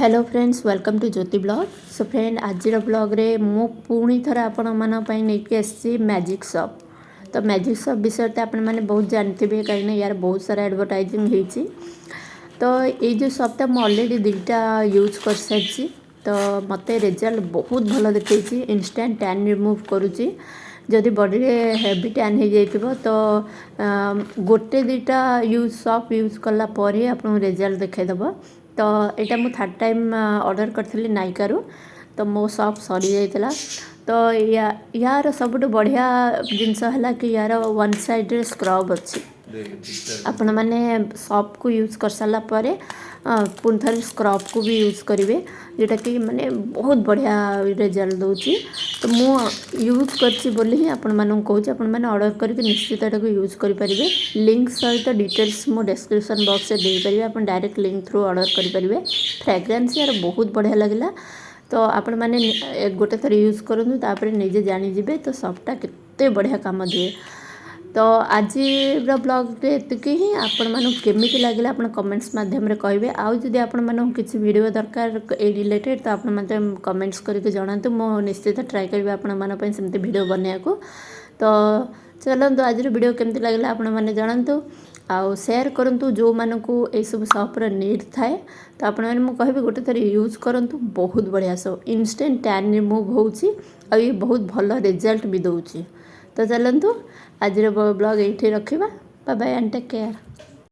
Hello friends welcome to Jyoti blog. So friend आज blog रे मु पुणी थर आपण नहीं आसी मैजिक शॉप। तो मैजिक शॉप विषय तो आपण मैंने बहुत जानते कहीं यार बहुत सारा एडवर्टाइजिंग होती। तो ये जो शॉपटा मुझे ऑलरेडी दुईटा यूज कर सारी। तो मत रिजल्ट बहुत भल देखी। इंस्टेंट टैन रिमूव करुच्ची। जदि बॉडी रे हेवी टैन हो जाइए तो गोटे दुईटा यूज शॉप यूज कलापर आपको रिजल्ट देखा। तो यहाँ मुझे थर्ड टाइम ऑर्डर करी नायिकारु। तो मो शॉप सरी जाइला। तो यार सबुठ बढ़िया जिनस है कि यार वन साइड रे स्क्रब अच्छी। आपण मैंने शॉप को यूज कर सारापर पुणी थे स्क्रब को भी यूज करेंगे जोटा कि माने बहुत बढ़िया रिजल्ट दूची। तो मु यूज करी आपण मानू कहूँ आपण मैंने ऑर्डर करके निश्चित एटा यूज करेंगे। लिंक सहित डिटेल्स मो डिस्क्रिप्शन बॉक्स में देपारे। आप डायरेक्ट लिंक थ्रू ऑर्डर करेंगे। फ्रेग्रेंस यार बहुत बढ़िया लगे। तो आपण मैंने गोटे थर यूज करूँ तापर निजे जानीजे तो शॉपटा केते बढ़िया काम दिए। तो आज ब्लॉग एतिकी ही आपण मानू केमिति लगे आप कमेंट्स माध्यम रे कहिबे। आउ जदि आपण मानू किछि वीडियो दरकार ए रिलेटेड तो आपण मते कमेंट्स करके जणातु। मो निश्चित ट्राई करबे आपण माने पय सेमति वीडियो बनेया को। तो चलंतु आज वीडियो केमति लागला आपण माने जणातु। आउ शेयर करंतु जो मानकू ए सब शॉप रे नीड थाए। तो आपण माने मु कहबे गोटे थरी यूज करंतु बहुत बढ़िया। सो इंस्टेंट टैन रिमूव होउची आ ये बहुत भल रिजल्ट भी दउची। तो चलंतु आज ब्लॉग ये रखा। Bye bye and take care.